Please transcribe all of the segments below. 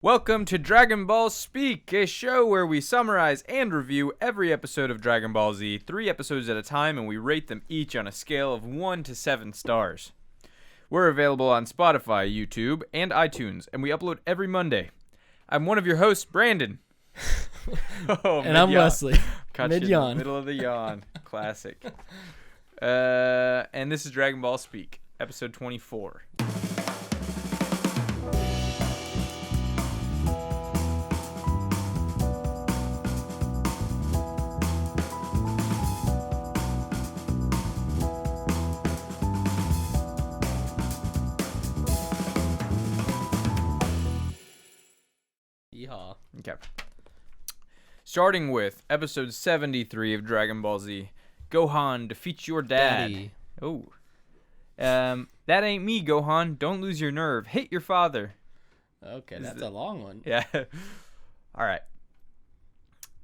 Welcome to Dragon Ball Speak, a show where we summarize and review every episode of Dragon Ball Z, 3 episodes at a time, and we rate them each on a scale of 1 to 7 stars. We're available on Spotify, YouTube, and iTunes, and we upload every Monday. I'm one of your hosts, Brandon. And I'm Wesley. Caught you in the middle of the yawn. Classic. And this is Dragon Ball Speak, episode 24. Okay. Starting with episode 73 of Dragon Ball Z, Gohan defeats your dad. Daddy. Oh. That ain't me, Gohan. Don't lose your nerve. Hit your father. Okay, that's a long one. Yeah. All right.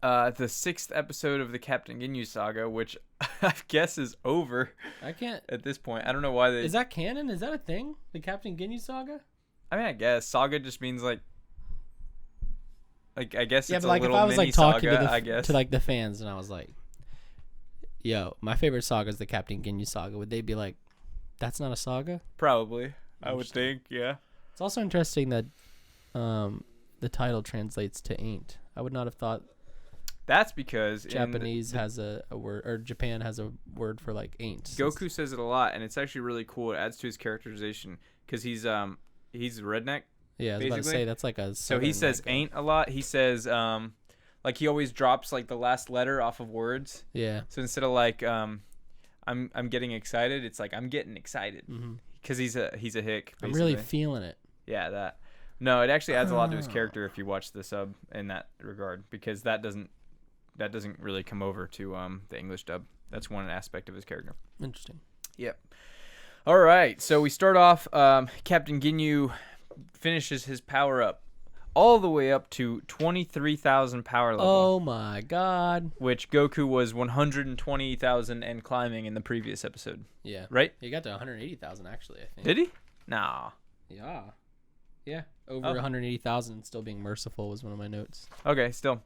The 6th episode of the Captain Ginyu saga, which I guess is over. I can't. At this point. I don't know why they... Is that canon? Is that a thing? The Captain Ginyu saga? I mean, I guess. Saga just means like I guess yeah, it's but like a little if I was mini like talking saga, to like the fans and I was like, yo, my favorite saga is the Captain Ginyu saga, would they be like, that's not a saga? Probably. I would think, yeah. It's also interesting that the title translates to ain't. I would not have thought that's because Japanese has a word, or Japan has a word for like ain't. Goku says it a lot, and it's actually really cool. It adds to his characterization because he's redneck. Yeah, I was about to say that's like a. So he says ain't a lot. He says like he always drops like the last letter off of words. Yeah. So instead of like I'm getting excited, it's like I'm getting excited because he's a hick. Basically. I'm really feeling it. Yeah, that. No, it actually adds a lot to his character if you watch the sub in that regard, because that doesn't really come over to the English dub. That's one aspect of his character. Interesting. Yep. All right, so we start off. Captain Ginyu finishes his power up all the way up to 23,000 power level. Oh my god. Which Goku was 120,000 and climbing in the previous episode. Yeah. Right? He got to 180,000 actually, I think. Did he? Nah. Yeah. Yeah. Over 180,000 and still being merciful was one of my notes. Okay, still.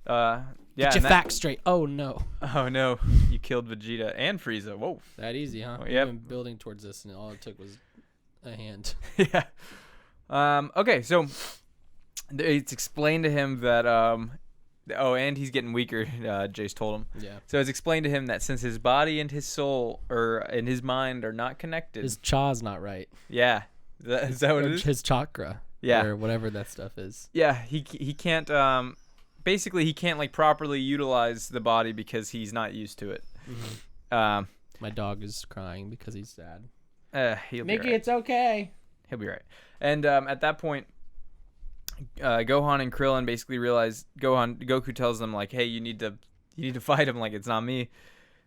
Yeah. Get your facts straight. Oh no. Oh no. You killed Vegeta and Frieza. Whoa. That easy, huh? Oh, yep. We've been building towards this and all it took was a hand. Yeah. Okay, so it's explained to him that and he's getting weaker, Jace told him. Yeah. So it's explained to him that since his body and his soul and his mind are not connected. His cha's not right. Yeah. Is that what it is? His chakra. Yeah. Or whatever that stuff is. Yeah, he can't basically he can't like properly utilize the body because he's not used to it. Mm-hmm. My dog is crying because he's sad. He'll be Mickey, right. it's okay. He'll be right. And at that point, Gohan and Krillin basically realize Goku tells them like, "Hey, you need to fight him. Like it's not me."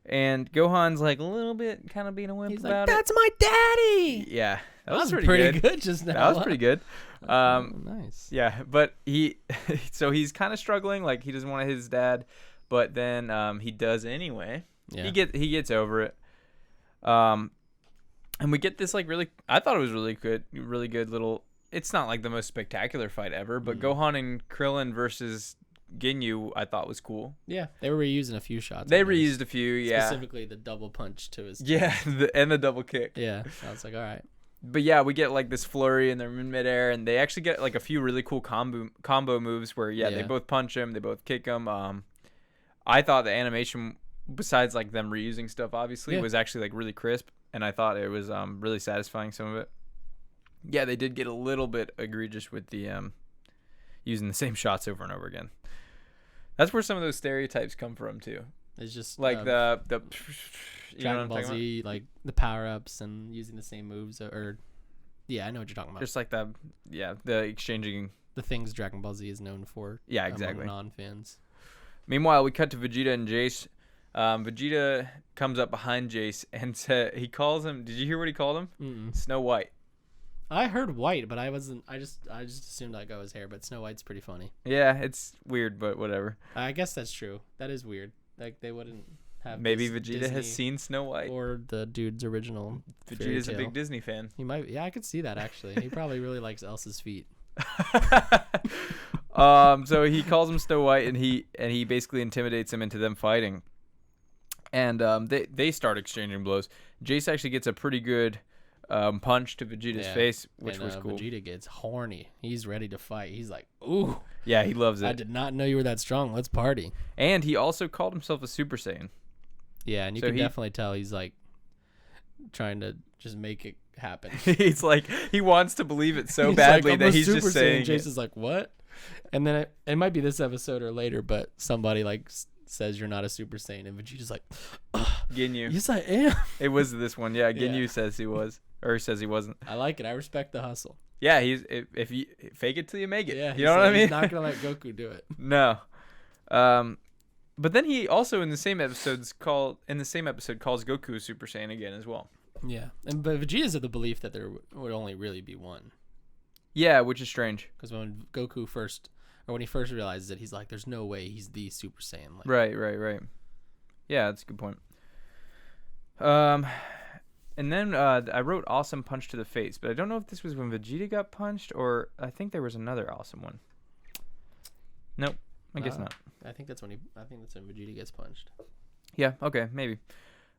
And Gohan's like a little bit kind of being a wimp about it. That's my daddy. Yeah, that was pretty good just now. That was pretty good. Nice. Yeah, but so he's kind of struggling. Like he doesn't want his dad, but then he does anyway. Yeah. He gets over it. And we get this like I thought it was really good little. It's not like the most spectacular fight ever, but Gohan and Krillin versus Ginyu I thought was cool. Yeah, they were reusing a few shots. They reused a few, yeah. Specifically the double punch to his. Yeah, and the double kick. Yeah, I was like, all right. But yeah, we get like this flurry and they're in midair, and they actually get like a few really cool combo moves where they both punch him, they both kick him. I thought the animation, besides like them reusing stuff, obviously, was actually like really crisp, and I thought it was really satisfying. Some of it. Yeah, they did get a little bit egregious with the using the same shots over and over again. That's where some of those stereotypes come from too. It's just like the Dragon Ball Z, like the power ups and using the same moves, or I know what you're talking about. Just like the exchanging the things Dragon Ball Z is known for. Yeah, exactly. Non-fans. Meanwhile, we cut to Vegeta and Jace. Vegeta comes up behind Jace and he calls him. Did you hear what he called him? Mm-mm. Snow White. I heard white, but I wasn't. I just assumed that guy was hair. But Snow White's pretty funny. Yeah, it's weird, but whatever. I guess that's true. That is weird. Like they wouldn't have. Maybe Vegeta Disney has seen Snow White, or the dude's original. Vegeta's a big Disney fan. He might. Yeah, I could see that actually. He probably really likes Elsa's feet. So he calls him Snow White, and he basically intimidates him into them fighting. And they start exchanging blows. Jace actually gets a pretty good punch to Vegeta's face, which was cool. Vegeta gets horny. He's ready to fight. He's like, ooh. Yeah, he loves it. I did not know you were that strong. Let's party. And he also called himself a Super Saiyan. Yeah, and you can definitely tell he's like trying to just make it happen. He's like, he wants to believe it so badly that he's just saying Jace is like, what? And then it might be this episode or later, but somebody like says you're not a Super Saiyan, and Vegeta's like, Ginyu. Yes, I am. It was this one, yeah. Ginyu says he was, or he says he wasn't. I like it. I respect the hustle. Yeah, if you fake it till you make it. Yeah, you know what I mean. He's not gonna let Goku do it. No. But then he also in the same episode calls Goku a Super Saiyan again as well. Yeah, but Vegeta's of the belief that there would only really be one. Yeah, which is strange. Because when he first realizes it, he's like, "There's no way he's the Super Saiyan." Like, right. Yeah, that's a good point. And then I wrote awesome punch to the face, but I don't know if this was when Vegeta got punched or I think there was another awesome one. Nope, I guess not. I think that's when Vegeta gets punched. Yeah. Okay. Maybe.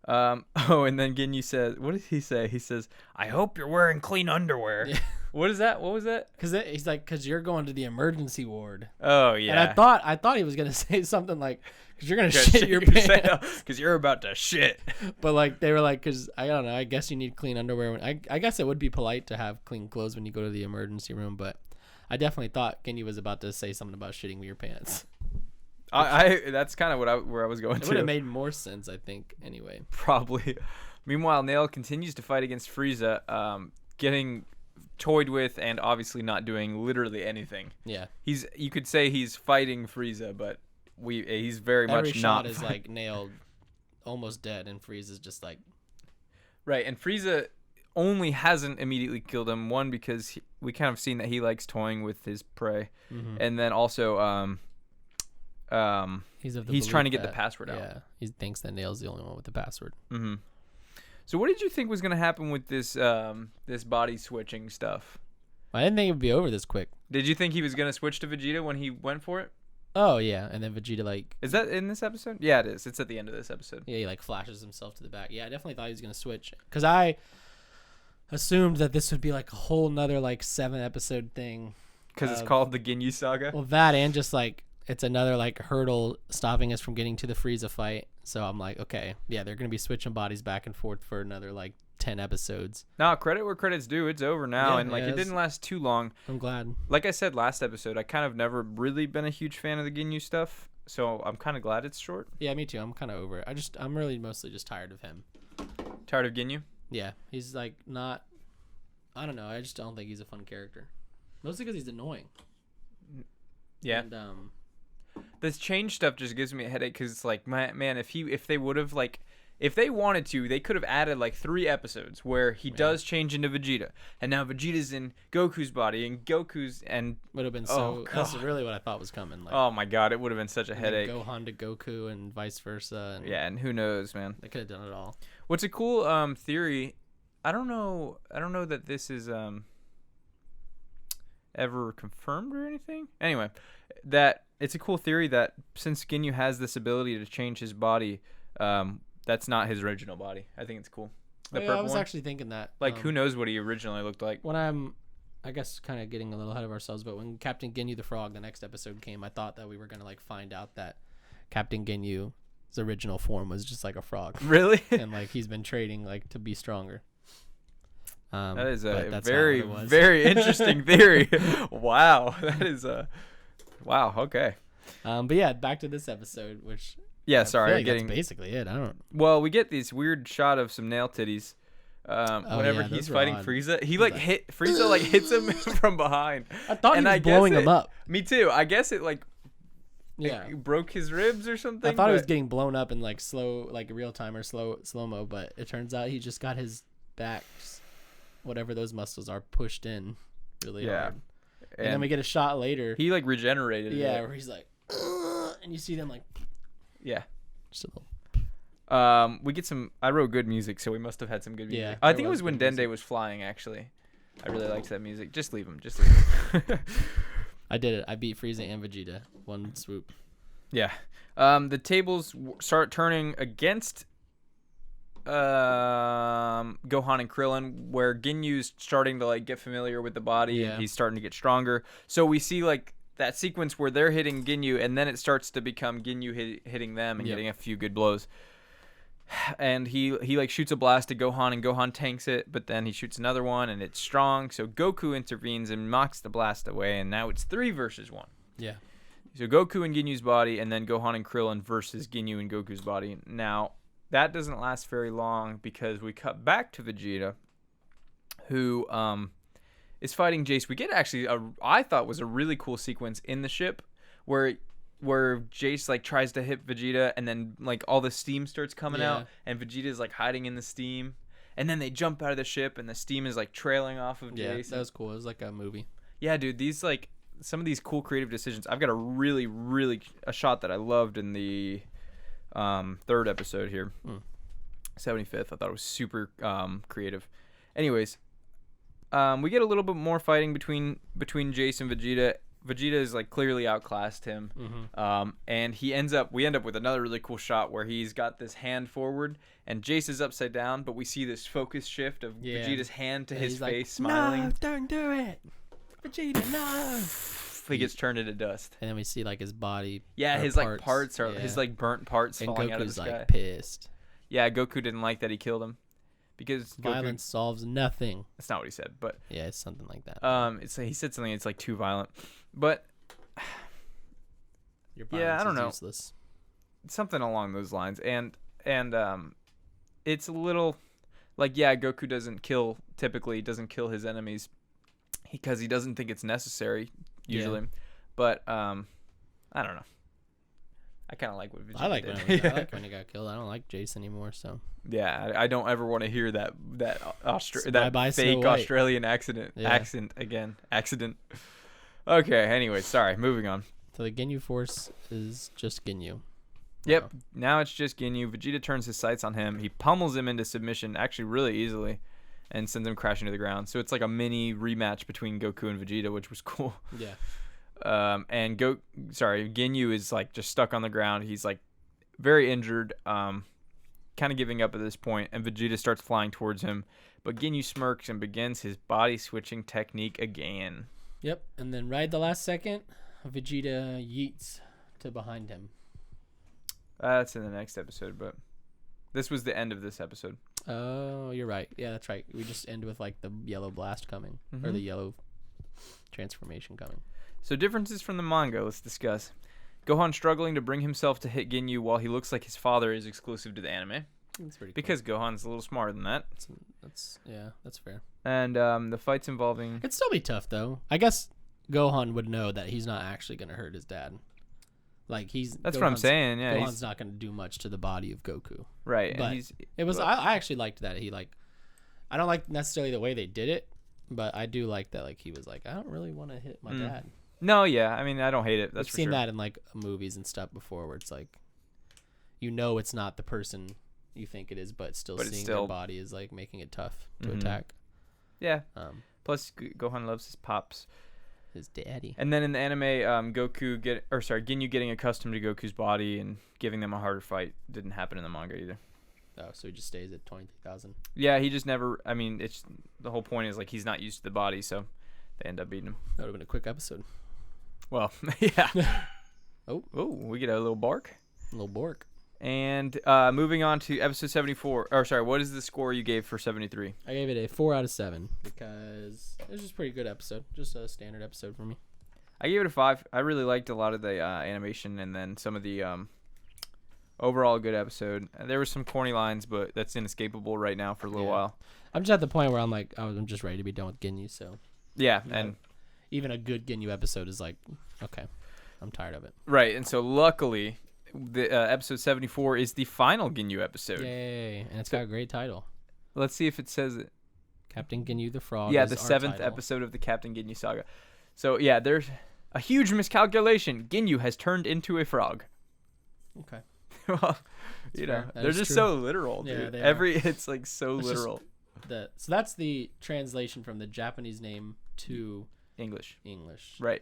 And then Ginyu says, what did he say? He says, "I hope you're wearing clean underwear." Yeah. What is that? What was that? He's like, because you're going to the emergency ward. Oh yeah. And I thought he was gonna say something like, because you're gonna shit your pants. Because you're about to shit. But like they were like, because I don't know. I guess you need clean underwear. I guess it would be polite to have clean clothes when you go to the emergency room. But I definitely thought Ginyu was about to say something about shitting your pants. That's kind of where I was going to. It would have made more sense, I think. Anyway. Probably. Meanwhile, Nail continues to fight against Frieza, getting toyed with and obviously not doing literally anything. Yeah. You could say he's fighting Frieza, but he's very much Every not. shot is like Nail almost dead, and Frieza's just like. Right, and Frieza only hasn't immediately killed him. One, because we kind of seen that he likes toying with his prey, and then also he's trying to get the password out. Yeah, he thinks that Nail's the only one with the password. Mm-hmm. So what did you think was going to happen with this this body switching stuff? I didn't think it would be over this quick. Did you think he was going to switch to Vegeta when he went for it? Oh, yeah, and then Vegeta like... Is that in this episode? Yeah, it is. It's at the end of this episode. Yeah, he like flashes himself to the back. Yeah, I definitely thought he was going to switch. Because I assumed that this would be like a whole nother like 7-episode thing. Because it's called the Ginyu Saga? Well, that and just like... It's another like hurdle stopping us from getting to the Frieza fight. So I'm like, okay, yeah, they're gonna be switching bodies back and forth for another like 10 episodes. No, credit where credit's due. It's over now, and like it didn't last too long. I'm glad. Like I said last episode, I kind of never really been a huge fan of the Ginyu stuff, so I'm kind of glad it's short. Yeah, me too. I'm kind of over it. I'm really mostly just tired of him. Tired of Ginyu? Yeah, he's like not. I don't know. I just don't think he's a fun character. Mostly because he's annoying. Yeah. And, this change stuff just gives me a headache because it's like, man, if they would have like, if they wanted to, they could have added like 3 episodes where he does change into Vegeta, and now Vegeta's in Goku's body, and Goku's and would have been so. That's really what I thought was coming. Like, oh my god, it would have been such a headache. Gohan to Goku and vice versa. And yeah, and who knows, man? They could have done it all. What's a cool theory? I don't know that this is ever confirmed or anything. Anyway, that. It's a cool theory that since Ginyu has this ability to change his body, that's not his original body. I think it's cool. I was actually thinking that. Like, who knows what he originally looked like? When I guess kind of getting a little ahead of ourselves, but when Captain Ginyu the Frog, the next episode came, I thought that we were going to like find out that Captain Ginyu's original form was just like a frog. Really? And like he's been training like to be stronger. That is a very, very interesting theory. Wow. That is wow. Okay. But yeah, back to this episode, which sorry, that's basically it. I don't. Well, we get this weird shot of some nail titties. Whenever he's fighting Frieza, he like hit Frieza, like hits him from behind. I thought he was blowing him up. Me too. I guess it like it broke his ribs or something. I thought he was getting blown up in like slow, like real time or slow mo, but it turns out he just got his back, whatever those muscles are, pushed in really hard. And then we get a shot later. He like regenerated. Yeah, where he's like, and you see them like, just a little. We get some. I wrote good music, so we must have had some good music. Yeah, I think it was when Dende was flying, actually. I really liked that music. Just leave him. Just leave him. I did it. I beat Frieza and Vegeta. One swoop. Yeah. The tables start turning against Gohan and Krillin, where Ginyu's starting to like get familiar with the body and he's starting to get stronger. So we see like that sequence where they're hitting Ginyu, and then it starts to become Ginyu hitting them and getting a few good blows. And he like shoots a blast at Gohan, and Gohan tanks it, but then he shoots another one and it's strong. So Goku intervenes and knocks the blast away, and now it's 3 versus 1. Yeah. So Goku and Ginyu's body, and then Gohan and Krillin versus Ginyu and Goku's body. Now that doesn't last very long because we cut back to Vegeta, who is fighting Jace. We get actually I thought was a really cool sequence in the ship where Jace like tries to hit Vegeta, and then like all the steam starts coming out, and Vegeta's like hiding in the steam, and then they jump out of the ship and the steam is like trailing off of Jace. Yeah, that was cool. It was like a movie. Yeah, dude, these like some of these cool creative decisions. I've got a shot that I loved in the 3rd episode here. 75th. I thought it was super creative. Anyways, we get a little bit more fighting between Jace and Vegeta. Vegeta is like clearly outclassed him, and we end up with another really cool shot where he's got this hand forward and Jace is upside down, but we see this focus shift of Vegeta's hand to his face, like, smiling. No, don't do it, Vegeta, no. He gets turned into dust, and then we see like his body. Yeah, his parts. Like parts are his like burnt parts and falling Goku's out of the sky. Like pissed. Yeah, Goku didn't like that he killed him. Because violence solves nothing. That's not what he said, but yeah, it's something like that. He said something. It's like too violent, but your violence I don't know. Useless. Something along those lines, and it's a little like Goku doesn't kill his enemies because he doesn't think it's necessary usually, but I don't know. I kind of like what Vegeta did. I like when he got killed. I don't like Jace anymore, so. Yeah, I don't ever want to hear that bye-bye fake Australian accent again. Okay, anyway, sorry. Moving on. So the Ginyu Force is just Ginyu. Yep. Now it's just Ginyu. Vegeta turns his sights on him. He pummels him into submission, actually really easily, and sends him crashing to the ground. So it's like a mini rematch between Goku and Vegeta, which was cool. Yeah. And Ginyu is like just stuck on the ground. He's like very injured, kind of giving up at this point, and Vegeta starts flying towards him, but Ginyu smirks and begins his body switching technique again. Yep, and then right at the last second, Vegeta yeets to behind him. That's in the next episode, but this was the end of this episode. Oh, you're right. Yeah, that's right. We just end with like the yellow blast coming, or the yellow transformation coming. So differences from the manga, let's discuss. Gohan struggling to bring himself to hit Ginyu while he looks like his father is exclusive to the anime. That's pretty cool. Because Gohan's a little smarter than that. That's fair. And the fights involving... It'd still be tough, though. I guess Gohan would know that he's not actually going to hurt his dad. Like, That's what I'm saying, yeah. Gohan's not going to do much to the body of Goku. Right. But I actually liked that. I don't like necessarily the way they did it, but I do like that, like, he was like, I don't really want to hit my dad. No, yeah. I mean, I don't hate it. That's for sure. I've seen that in like movies and stuff before, where it's like, it's not the person you think it is, but seeing their body is like making it tough to attack. Yeah. Plus, Gohan loves his pops, his daddy. And then in the anime, Ginyu getting accustomed to Goku's body and giving them a harder fight didn't happen in the manga either. Oh, so he just stays at 23,000. Yeah, he just never. I mean, it's the whole point is like he's not used to the body, so they end up beating him. That would have been a quick episode. Well, yeah. Oh, we get a little bark. A little bork. And moving on to episode 74. What is the score you gave for 73? I gave it a 4 out of 7 because it was just a pretty good episode. Just a standard episode for me. I gave it a 5. I really liked a lot of the animation and then some of the overall good episode. There were some corny lines, but that's inescapable right now for a little while. I'm just at the point where I'm just ready to be done with Ginyu, so. Yeah, and even a good Ginyu episode is like, okay, I'm tired of it. Right, and so luckily, the episode 74 is the final Ginyu episode. Yay, and it's got a great title. Let's see if it says it. Captain Ginyu the Frog. Yeah, the 7th episode of the Captain Ginyu saga. So yeah, there's a huge miscalculation. Ginyu has turned into a frog. Okay. Well, they're just so literal, dude. Yeah, it's like so literal. So that's the translation from the Japanese name to English. Right.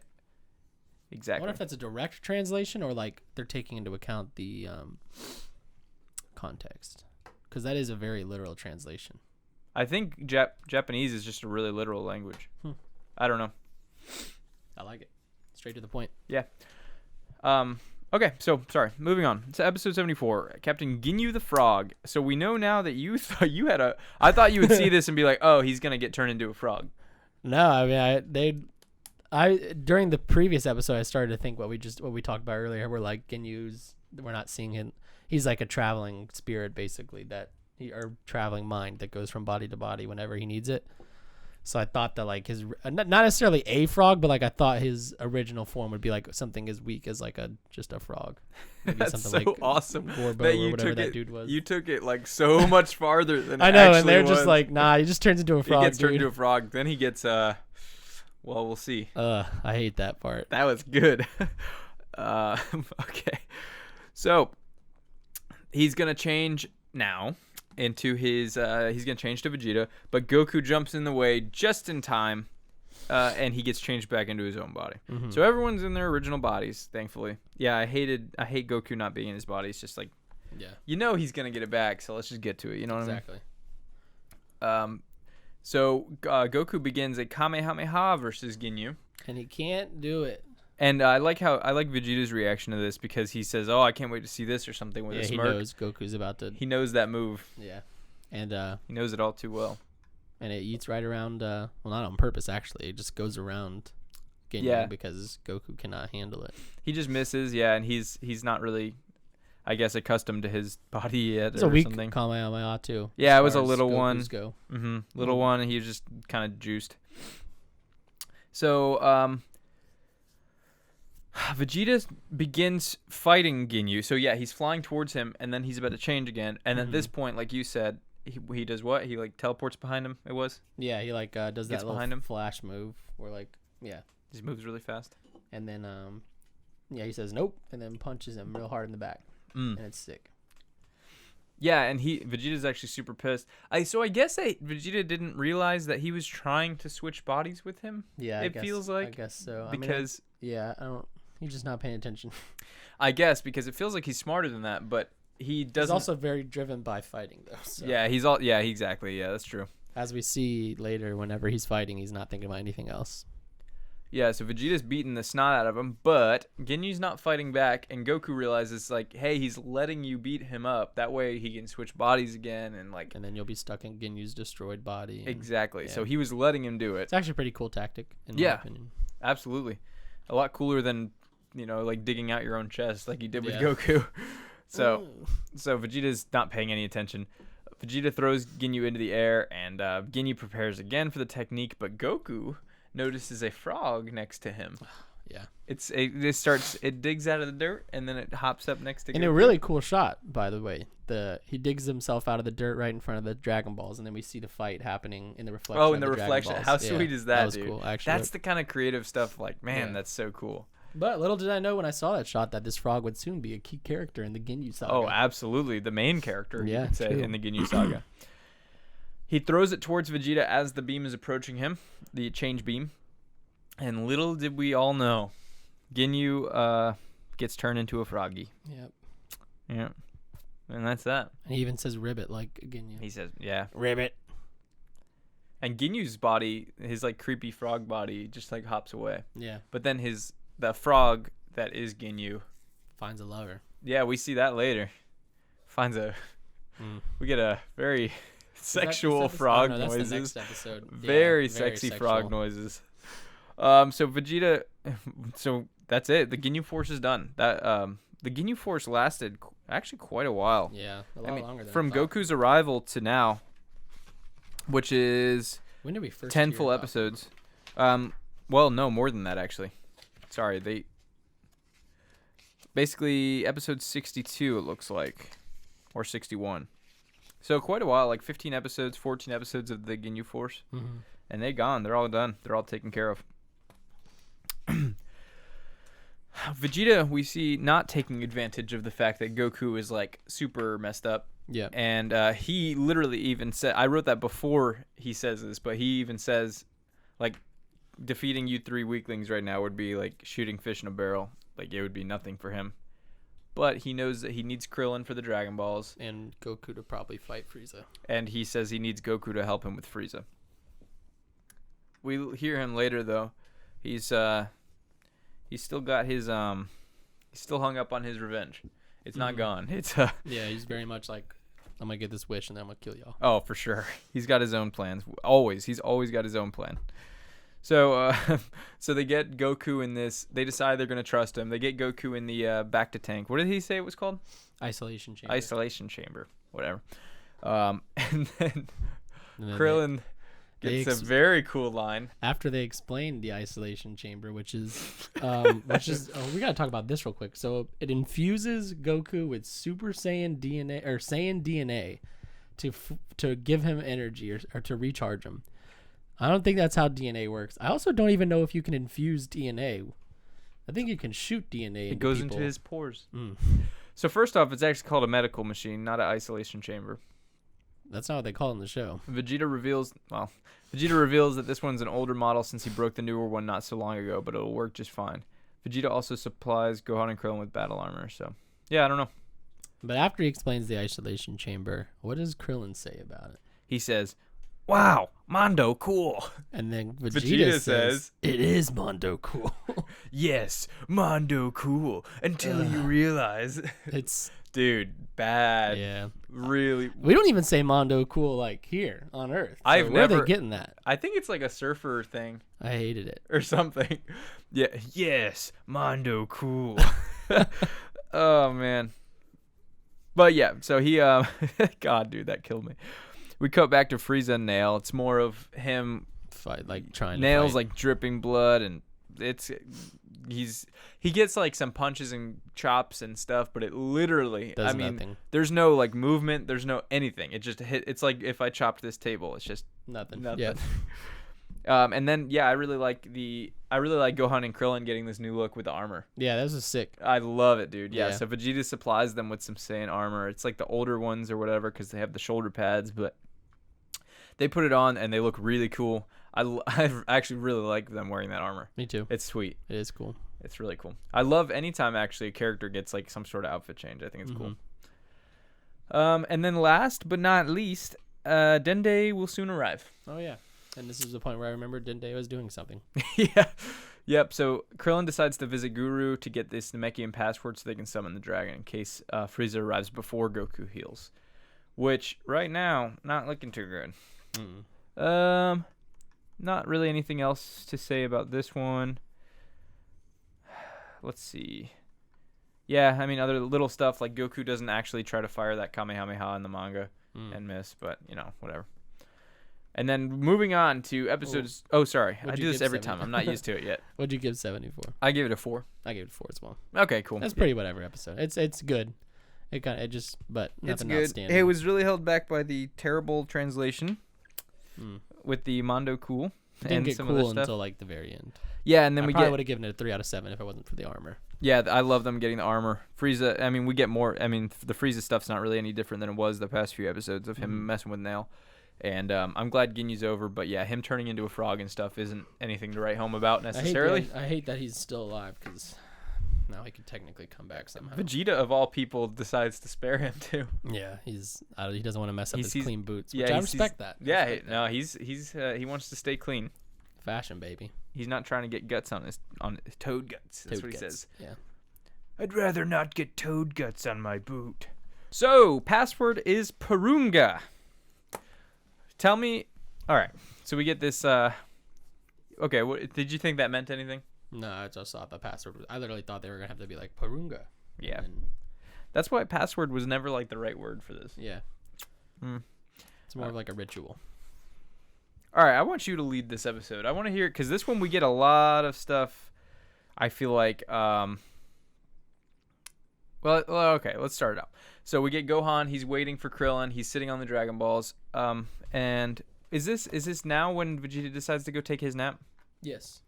Exactly. I wonder if that's a direct translation or like they're taking into account the context, because that is a very literal translation. I think Japanese is just a really literal language. I don't know. I like it. Straight to the point. Yeah. Okay, so sorry. Moving on to episode 74, Captain Ginyu the Frog. So we know now that you thought you had I thought you would see this and be like, oh, he's gonna get turned into a frog. No, I mean during the previous episode I started to think what we talked about earlier. We're like Ginyu's. We're not seeing him. He's like a traveling spirit, basically, or traveling mind that goes from body to body whenever he needs it. So I thought that like his not necessarily a frog, but like I thought his original form would be like something as weak as like just a frog. Maybe That's something so like awesome Gorbo that or whatever that dude was. You took it like so much farther than I know, it and they're was. just like, nah, he just turns into a frog. He gets turned into a frog. Then he gets well, we'll see. I hate that part. That was good. Okay, so he's gonna change now into his he's gonna change to Vegeta, but Goku jumps in the way just in time, and he gets changed back into his own body. Mm-hmm. So everyone's in their original bodies, thankfully. Yeah, I hate Goku not being in his body. It's just like, yeah, he's gonna get it back, so let's just get to it. You know what I mean? So Goku begins a Kamehameha versus Ginyu, and he can't do it. And I like Vegeta's reaction to this, because he says, "Oh, I can't wait to see this," or something with a smirk. He knows Goku's about to. He knows that move. Yeah, and he knows it all too well. And it eats right around. Well, not on purpose, actually. It just goes around Ginyu because Goku cannot handle it. He just misses, and he's not really, I guess, accustomed to his body yet. It's a weak Kamehameha too. Yeah, it was a little one. Go. Little one, and he was just kind of juiced. So, Vegeta begins fighting Ginyu. So yeah, he's flying towards him, and then he's about to change again. And at this point, like you said, he does what? He like teleports behind him. It was. Yeah, he like does that little flash move where like he moves really fast. And then he says nope, and then punches him real hard in the back, and it's sick. Yeah, and Vegeta's actually super pissed. I guess Vegeta didn't realize that he was trying to switch bodies with him. Yeah, it feels like. I guess so. Because I don't. He's just not paying attention. I guess because it feels like he's smarter than that, but he doesn't. He's also very driven by fighting, though. So. Yeah, exactly. Yeah, that's true. As we see later, whenever he's fighting, he's not thinking about anything else. Yeah, so Vegeta's beating the snot out of him, but Ginyu's not fighting back, and Goku realizes, like, hey, he's letting you beat him up. That way he can switch bodies again, and like. And then you'll be stuck in Ginyu's destroyed body. Exactly. Yeah. So he was letting him do it. It's actually a pretty cool tactic, in my opinion. Absolutely. A lot cooler than, like digging out your own chest like he did with Goku. So Vegeta's not paying any attention. Vegeta throws Ginyu into the air, and Ginyu prepares again for the technique, but Goku notices a frog next to him. Yeah. It digs out of the dirt, and then it hops up next to Goku. And a really cool shot, by the way. He digs himself out of the dirt right in front of the Dragon Balls, and then we see the fight happening in the reflection. Oh, in the reflection. How sweet is that, was dude? Cool, actually. That's the kind of creative stuff, like, man, that's so cool. But little did I know when I saw that shot that this frog would soon be a key character in the Ginyu saga. Oh, absolutely. The main character, you could say, in the Ginyu saga. He throws it towards Vegeta as the beam is approaching him, the change beam. And little did we all know, Ginyu gets turned into a froggy. Yep. Yeah. And that's that. And he even says ribbit like Ginyu. He says, yeah. Ribbit. And Ginyu's body, his like creepy frog body, just like hops away. Yeah. But then the frog that is Ginyu finds a lover. Yeah, we see that later. We get a very sexual frog noises. That's the next episode. Very sexy frog noises. So Vegeta, so that's it. The Ginyu Force is done. The Ginyu Force lasted actually quite a while. Yeah, a lot longer than from Goku's arrival to now, which is when did we first 10 full episodes. Well, no, more than that actually. Sorry, basically episode 62 it looks like, or 61. So quite a while, like 15 episodes, 14 episodes of the Ginyu Force, and they're gone. They're all done. They're all taken care of. Vegeta, we see not taking advantage of the fact that Goku is like super messed up, Yeah. And he literally even said, I wrote that before he says this, but he even says, like, defeating you 3 weaklings right now would be like shooting fish in a barrel. Like, it would be nothing for him. But he knows that he needs Krillin for the Dragon Balls. And Goku to probably fight Frieza. And he says he needs Goku to help him with Frieza. We hear him later, though. He's still got his he's still hung up on his revenge. It's not gone. It's yeah, he's very much like, I'm gonna get this wish and then I'm gonna kill y'all. Oh, for sure. He's got his own plans. Always. He's always got his own plan. So so they get Goku in this. They decide they're gonna trust him. They get Goku in the back to tank. What did he say it was called? Isolation chamber. Isolation chamber. Whatever. And then Krillin gets a very cool line after they explained the isolation chamber, which is we gotta talk about this real quick. So it infuses Goku with Super Saiyan DNA or Saiyan DNA to give him energy or to recharge him. I don't think that's how DNA works. I also don't even know if you can infuse DNA. I think you can shoot DNA. It goes into his pores. So first off, it's actually called a medical machine, not an isolation chamber. That's not what they call it in the show. Vegeta reveals that this one's an older model since he broke the newer one not so long ago, but it'll work just fine. Vegeta also supplies Gohan and Krillin with battle armor, so yeah, I don't know. But after he explains the isolation chamber, what does Krillin say about it? He says, "Wow, Mondo cool." And then Vegeta says, "It is Mondo cool." Yes, Mondo cool. Until you realize it's dude, bad. Yeah. Really. We don't even say Mondo cool like here on Earth. So where are they getting that? I think it's like a surfer thing. I hated it. Or something. Yeah. Yes, Mondo cool. Oh man. But yeah, so he God, dude, that killed me. We cut back to Frieza and Nail. It's more of him fight, like trying Nail's to fight. Like dripping blood, and he gets like some punches and chops and stuff, but it literally does nothing. There's no like movement, there's no anything. It just hit. It's like if I chopped this table, it's just nothing. Yeah. And then yeah, I really like Gohan and Krillin getting this new look with the armor. Yeah, that was sick. I love it, dude. Yeah, so Vegeta supplies them with some Saiyan armor. It's like the older ones or whatever because they have the shoulder pads, but they put it on and they look really cool. I actually really like them wearing that armor. Me too. It's sweet. It is cool. It's really cool. I love anytime actually a character gets like some sort of outfit change. I think it's cool. And then last but not least, Dende will soon arrive. Oh yeah. And this is the point where I remember Dende was doing something. Yeah. Yep. So Krillin decides to visit Guru to get this Namekian password so they can summon the dragon in case Frieza arrives before Goku heals. Which right now, not looking too good. Not really anything else to say about this one. Let's see. Yeah, I mean, other little stuff like Goku doesn't actually try to fire that Kamehameha in the manga and miss, but, you know, whatever. And then moving on to episodes. Oh, sorry. I do this every time. I'm not used to it yet. What'd you give 74? I gave it a 4. I gave it a 4 as well. Okay, cool. That's pretty whatever episode. It's good. But nothing outstanding. It was really held back by the terrible translation with the Mondo cool. It didn't get cool until like the very end. Yeah, and then I probably would have given it a 3 out of 7 if it wasn't for the armor. Yeah, I love them getting the armor. Frieza, I mean, we get more. I mean, the Frieza stuff's not really any different than it was the past few episodes of him messing with Nail. And I'm glad Ginyu's over, but yeah, him turning into a frog and stuff isn't anything to write home about necessarily. I hate that he's still alive because now he could technically come back somehow. Vegeta, of all people, decides to spare him too. Yeah, he doesn't want to mess up his clean boots. Which yeah, I respect that. He wants to stay clean. Fashion, baby. He's not trying to get guts on his toad guts. That's what he says. Yeah. I'd rather not get toad guts on my boot. So, password is Porunga. Tell me. All right. So we get this. Okay. Did you think that meant anything? No, I just thought the password. I literally thought they were gonna have to be like Porunga. Yeah. That's why password was never like the right word for this. Yeah. It's more of like a ritual. All right. I want you to lead this episode. I want to hear it because this one we get a lot of stuff. I feel like. Well, okay. Let's start it out. So we get Gohan. He's waiting for Krillin. He's sitting on the Dragon Balls. And is this now when Vegeta decides to go take his nap? Yes.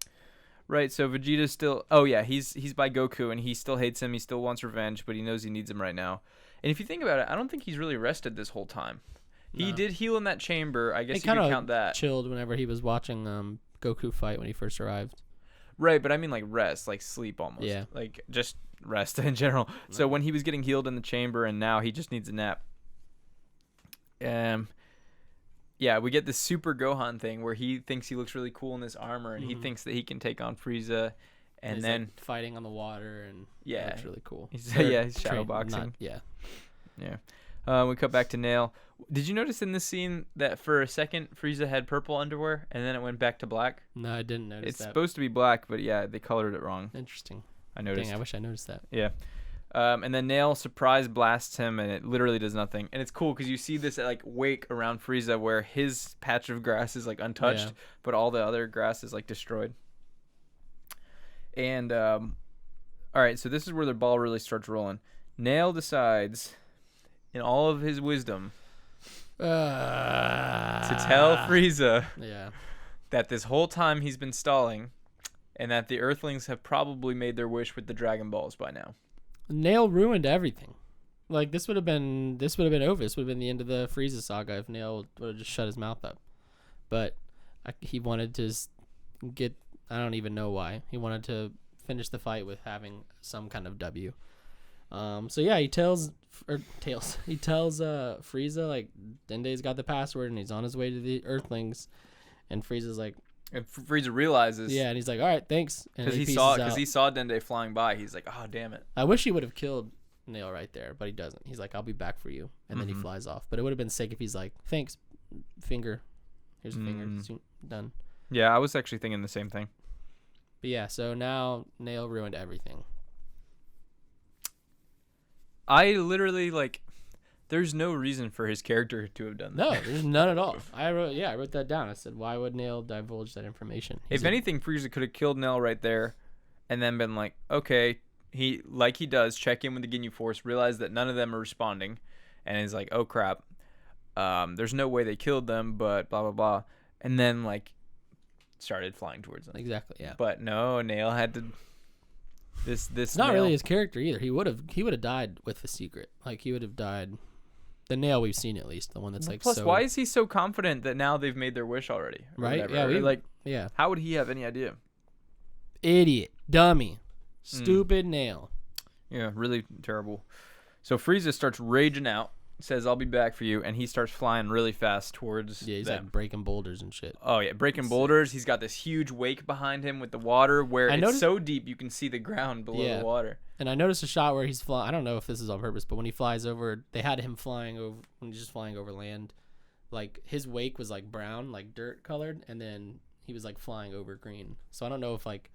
Right, so Vegeta's still... Oh, yeah, he's by Goku, and he still hates him. He still wants revenge, but he knows he needs him right now. And if you think about it, I don't think he's really rested this whole time. No. He did heal in that chamber. I guess you could count that. Chilled whenever he was watching Goku fight when he first arrived. Right, but I mean like rest, like sleep almost. Yeah. Like just rest in general. No. So when he was getting healed in the chamber, and now he just needs a nap. Yeah, we get this Super Gohan thing where he thinks he looks really cool in this armor, and he thinks that he can take on Frieza, and then like fighting on the water, and that's really cool. He's shadow boxing. Yeah. We cut back to Nail. Did you notice in this scene that for a second Frieza had purple underwear, and then it went back to black? No, I didn't notice that. It's supposed to be black, but yeah, they colored it wrong. Interesting. I noticed. Dang, I wish I noticed that. Yeah. And then Nail surprise blasts him, and it literally does nothing. And it's cool because you see this like wake around Frieza where his patch of grass is like untouched, but all the other grass is like destroyed. And all right, so this is where the ball really starts rolling. Nail decides, in all of his wisdom, to tell Frieza that this whole time he's been stalling, and that the Earthlings have probably made their wish with the Dragon Balls by now. Nail ruined everything. Like this would have been over. This would have been the end of the Frieza saga if Nail would have just shut his mouth up. But he wanted to get. I don't even know why. He wanted to finish the fight with having some kind of W. So yeah, he tells Frieza like Dende's got the password and he's on his way to the Earthlings, and Frieza's like. And Frieza realizes. Yeah, and he's like, "All right, thanks." Because he saw Dende flying by. He's like, "Oh, damn it!" I wish he would have killed Nail right there, but he doesn't. He's like, "I'll be back for you," and then he flies off. But it would have been sick if he's like, "Thanks, finger. Here's a finger. Done." Yeah, I was actually thinking the same thing. But yeah, so now Nail ruined everything. I literally like. There's no reason for his character to have done that. No, there's none at all. I wrote that down. I said, why would Nail divulge that information? If anything, Frieza could have killed Nail right there and then been like, okay, he does, check in with the Ginyu Force, realize that none of them are responding, and he's like, oh, crap. There's no way they killed them, but blah, blah, blah. And then, like, started flying towards them. Exactly, yeah. But no, Nail had to... It's not really his character either. He would have died with the secret. Like, he would have died... The Nail we've seen, at least, the one that's like. Plus, why is he so confident that now they've made their wish already? Right? Yeah, How would he have any idea? Idiot, dummy, stupid Nail. Yeah, really terrible. So Frieza starts raging out, says, "I'll be back for you," and he starts flying really fast towards. Yeah, he's them. like breaking boulders and shit. Oh yeah, breaking boulders. He's got this huge wake behind him with the water, where it's so deep you can see the ground below the water. And I noticed a shot where he's flying. I don't know if this is on purpose, but when he flies over, they had him flying over when he's just flying over land. Like his wake was like brown, like dirt colored, and then he was like flying over green. So I don't know if like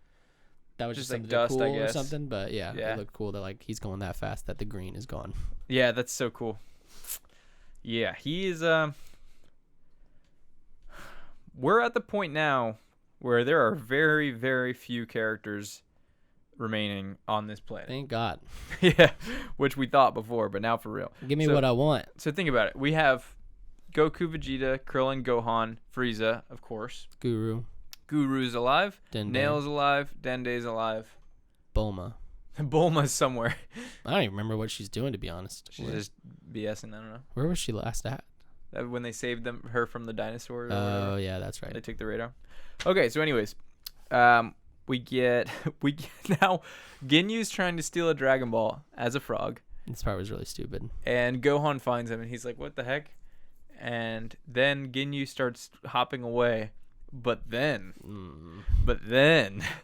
that was just something like dust, cool or something, but yeah, it looked cool that like he's going that fast that the green is gone. Yeah, that's so cool. Yeah, he's we're at the point now where there are very, very few characters remaining on this planet. Thank God. Yeah, which we thought before, but now for real. Give me what I want. So think about it. We have Goku, Vegeta, Krillin, Gohan, Frieza, of course. Guru's alive. Dende. Nail's alive. Dende's alive. Bulma. Bulma's somewhere. I don't even remember what she's doing, to be honest. She's just BSing. I don't know. Where was she last at? When they saved her from the dinosaurs. Oh yeah, that's right. They took the radar. Okay, so anyways, we get now Ginyu's trying to steal a Dragon Ball as a frog. This part was really stupid. And Gohan finds him and he's like, "What the heck?" And then Ginyu starts hopping away. But then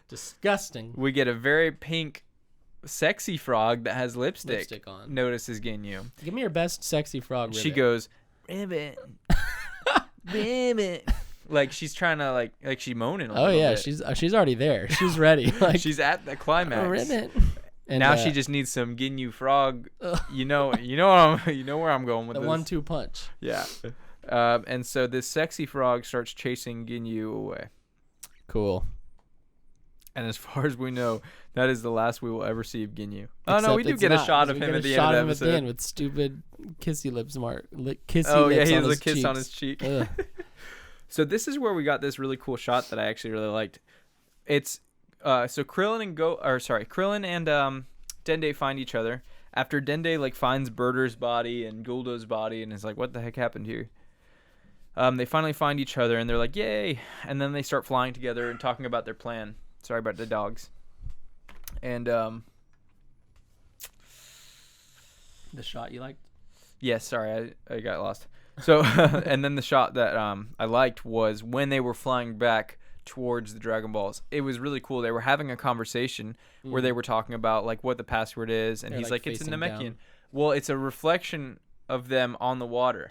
disgusting. We get a very pink sexy frog that has lipstick on. Notices Ginyu. Give me your best sexy frog ribbit. She goes, "Ribbit." Ribbit. Like she's trying to like she's moaning a little bit. She's already there. She's ready. Like she's at the climax. Ribbit. And now she just needs some Ginyu frog. You know where I'm going with the this. The 1-2 punch. Yeah. And so this sexy frog starts chasing Ginyu away. Cool. And as far as we know, that is the last we will ever see of Ginyu. Oh no, we do get a shot of him at the end of the episode. At the end with stupid kissy lips lips he has a kiss cheeks. On his cheek. So this is where we got this really cool shot that I actually really liked. It's So Krillin and Dende find each other after Dende like finds Birder's body and Guldo's body and is like, what the heck happened here? They finally find each other and they're like, yay! And then they start flying together and talking about their plan. Sorry about the dogs. And the shot you liked? Yes, sorry, I got lost. So and then the shot that I liked was when they were flying back towards the Dragon Balls. It was really cool. They were having a conversation where they were talking about like what the password is, and he's like it's a Namekian. Down. Well, it's a reflection of them on the water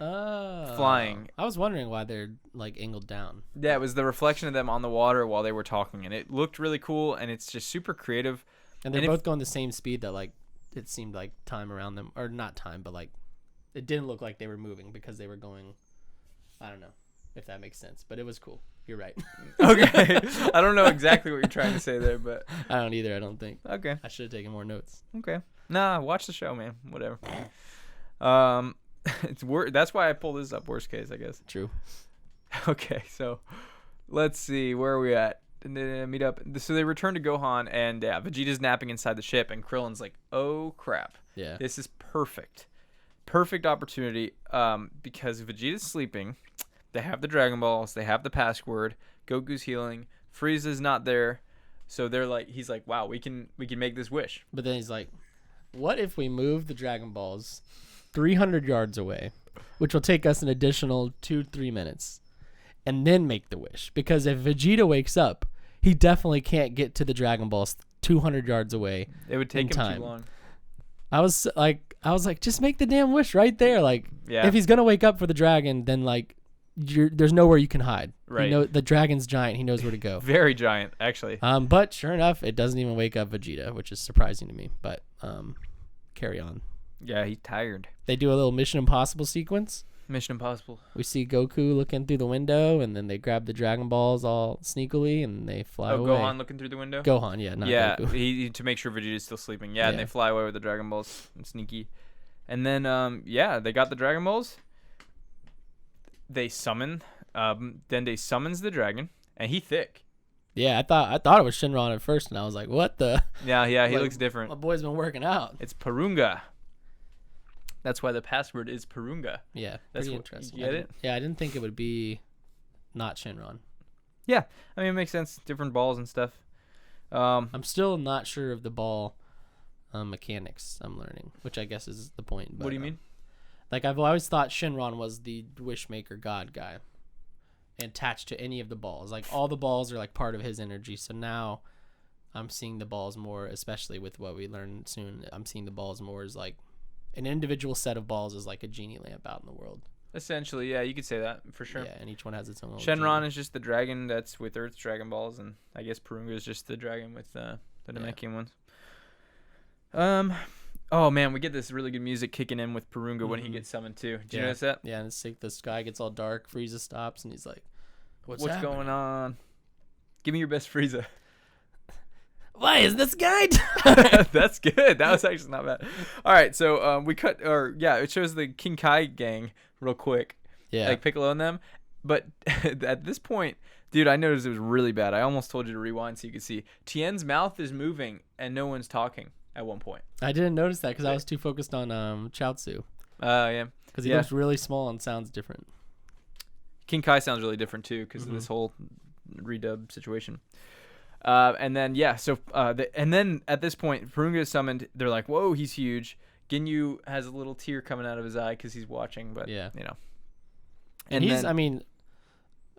flying. I was wondering why they're like angled down. Yeah, it was the reflection of them on the water while they were talking, and it looked really cool, and it's just super creative. And they're both going the same speed that like it seemed like time around them, or not time, but like it didn't look like they were moving because they were going, I don't know if that makes sense, but it was cool. You're right. Okay. I don't know exactly what you're trying to say there, but I don't either, I don't think. Okay. I should have taken more notes. Okay. Nah, watch the show, man. Whatever. That's why I pulled this up, worst case, I guess. True. Okay, so let's see, where are we at? And then meet up. So they return to Gohan, and Vegeta's napping inside the ship, and Krillin's like, oh crap. Yeah. This is perfect. Perfect opportunity, because Vegeta's sleeping. They have the Dragon Balls. They have the password. Goku's healing. Frieza's not there. So he's like, wow, we can make this wish. But then he's like, what if we move the Dragon Balls 300 yards away, which will take us an additional 2-3 minutes, and then make the wish? Because if Vegeta wakes up, he definitely can't get to the Dragon Balls 200 yards away. It would take him too long. I was like, just make the damn wish right there. Like, if he's gonna wake up for the dragon, then like, there's nowhere you can hide. Right. The dragon's giant. He knows where to go. Very giant, actually. But sure enough, it doesn't even wake up Vegeta, which is surprising to me. But carry on. Yeah, he's tired. They do a little Mission Impossible sequence. Mission Impossible. We see Goku looking through the window, and then they grab the Dragon Balls all sneakily, and they fly away. Gohan looking through the window? Gohan, yeah, not Goku. Yeah, to make sure Vegeta's still sleeping. Yeah, and they fly away with the Dragon Balls. Sneaky. And then, they got the Dragon Balls. They summon. Dende summons the dragon, and he thick. Yeah, I thought it was Shenron at first, and I was like, what the? Yeah, he looks different. My boy's been working out. It's Porunga. That's why the password is Porunga. Yeah, that's pretty interesting. You get it? Yeah, I didn't think it would be not Shenron. Yeah, I mean, it makes sense. Different balls and stuff. I'm still not sure of the ball mechanics I'm learning, which I guess is the point. But, what do you mean? Like, I've always thought Shenron was the Wishmaker God guy, attached to any of the balls. Like, all the balls are like part of his energy. So now I'm seeing the balls more, especially with what we learn soon. I'm seeing the balls more as like an individual set of balls is like a genie lamp out in the world. Essentially, yeah, you could say that for sure. Yeah, and each one has its own. Shenron genie. Is just the dragon that's with Earth's Dragon Balls, and I guess Porunga is just the dragon with the Namekian ones. Oh man, we get this really good music kicking in with Porunga when he gets summoned too. Did you notice that? Yeah, and it's like the sky gets all dark. Frieza stops and he's like, "What's going on? Give me your best Frieza." Why is this guy? That's good. That was actually not bad. All right, so it shows the King Kai gang real quick. Yeah, like Piccolo and them. But at this point, dude, I noticed it was really bad. I almost told you to rewind so you could see. Tien's mouth is moving and no one's talking at one point. I didn't notice that because I was too focused on Chaozu. Yeah. Because he looks really small and sounds different. King Kai sounds really different too because of this whole redub situation. And then and then at this point, Porunga is summoned. They're like, "Whoa, he's huge." Ginyu has a little tear coming out of his eye because he's watching. But you know, and he's. I mean,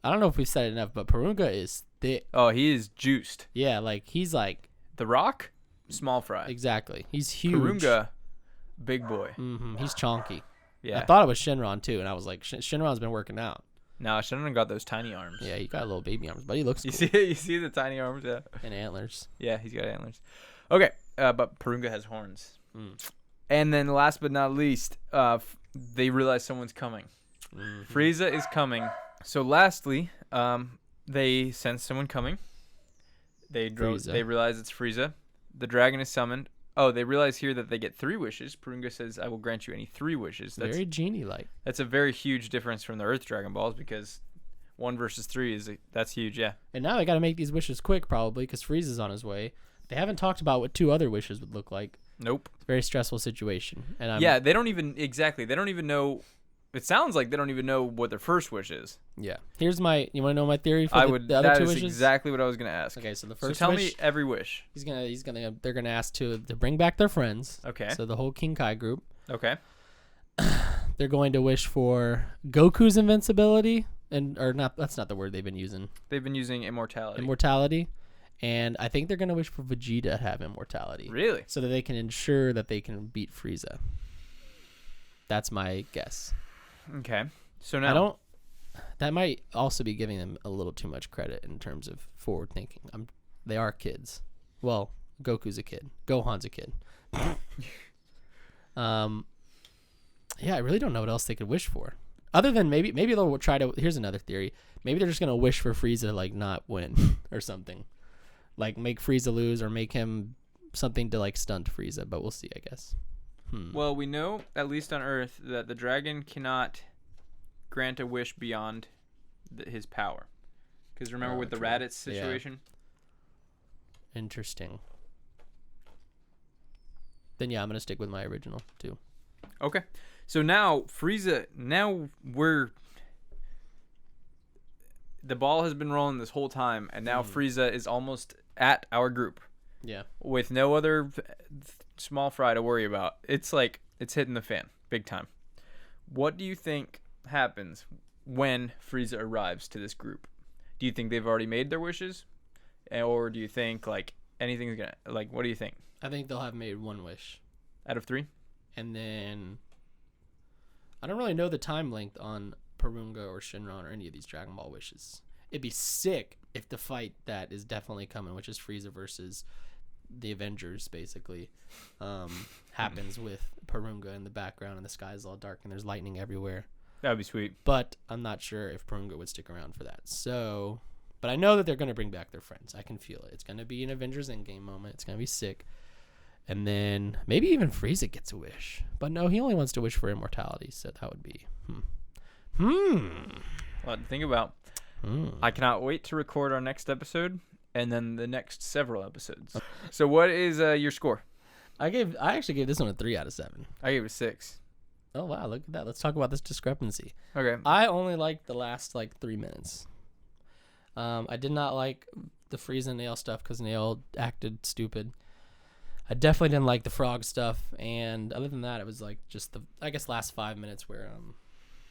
I don't know if we've said it enough, but Porunga is thick. Oh, he is juiced. Yeah, like he's like The Rock, small fry. Exactly, he's huge. Porunga, big boy. He's chonky. Yeah, I thought it was Shenron too, and I was like, Shenron's been working out. No, Shenron got those tiny arms. Yeah, he got little baby arms, but he looks cool. You see the tiny arms, yeah. And antlers. Yeah, he's got antlers. Okay, but Porunga has horns. And then last but not least, they realize someone's coming. Frieza is coming. So lastly, they sense someone coming. They realize it's Frieza. The dragon is summoned. Oh, they realize here that they get 3 wishes. Porunga says, "I will grant you any 3 wishes." That's very genie-like. That's a very huge difference from the Earth Dragon Balls because 1 versus 3 that's huge. Yeah. And now they got to make these wishes quick, probably, because Frieza's on his way. They haven't talked about what 2 other wishes would look like. Nope. It's a very stressful situation. And they don't even know. It sounds like they don't even know what their first wish is. Yeah. You want to know my theory for the other 2 wishes? That is exactly what I was going to ask. Okay, so the first tell wish, me every wish. They're going to ask to bring back their friends. Okay. So the whole King Kai group. Okay. They're going to wish for Goku's invincibility, that's not the word they've been using. They've been using immortality. Immortality. And I think they're going to wish for Vegeta to have immortality. Really? So that they can ensure that they can beat Frieza. That's my guess. Okay. So now that might also be giving them a little too much credit in terms of forward thinking. They are kids. Well, Goku's a kid. Gohan's a kid. Yeah, I really don't know what else they could wish for. Other than maybe they'll try to. Here's another theory. Maybe they're just gonna wish for Frieza to like not win or something, like make Frieza lose or make him something to like stunt Frieza. But we'll see, I guess. Well, we know at least on Earth that the dragon cannot grant a wish beyond his power. Because remember with the Raditz situation. Yeah. Interesting. Then yeah, I'm gonna stick with my original too. Okay. So now Frieza, the ball has been rolling this whole time, and now Frieza is almost at our group. Yeah. With no other small fry to worry about. It's like it's hitting the fan big time. What do you think happens when Frieza arrives to this group? Do you think they've already made their wishes? Or do you think like anything's gonna what do you think? I think they'll have made 1 wish. Out of 3? And then I don't really know the time length on Porunga or Shinron or any of these Dragon Ball wishes. It'd be sick if the fight that is definitely coming, which is Frieza versus the Avengers, basically, happens with Porunga in the background and the sky's all dark and there's lightning everywhere. That'd be sweet. But I'm not sure if Porunga would stick around for that. So, but I know that they're going to bring back their friends. I can feel it. It's going to be an Avengers Endgame moment. It's going to be sick. And then maybe even Frieza gets a wish. But no, he only wants to wish for immortality. So that would be... A lot to think about. I cannot wait to record our next episode and then the next several episodes. So what is your score? I actually gave this one a 3 out of 7. I gave it 6. Oh, wow. Look at that. Let's talk about this discrepancy. Okay. I only liked the last 3 minutes. I did not like the Frieza and Nail stuff because Nail acted stupid. I definitely didn't like the frog stuff, and other than that, it was just the last 5 minutes where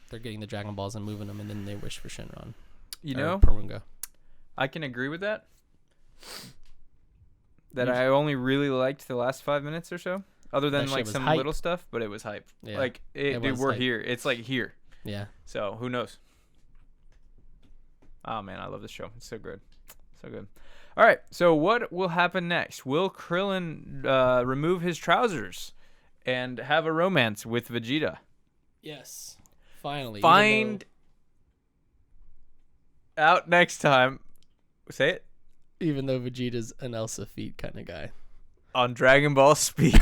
they're getting the Dragon Balls and moving them, and then they wish for Shinron. Porunga. I can agree with that. I only really liked the last 5 minutes or so, other than some hype. Little stuff, but it was hype. Yeah. Dude, we're hype. Here. It's here. Yeah. So who knows? Oh man, I love this show. It's so good, so good. All right, so what will happen next? Will Krillin remove his trousers and have a romance with Vegeta? Yes, finally. Find out next time. Say it. Even though Vegeta's an Elsa feet kind of guy. On Dragon Ball Speak.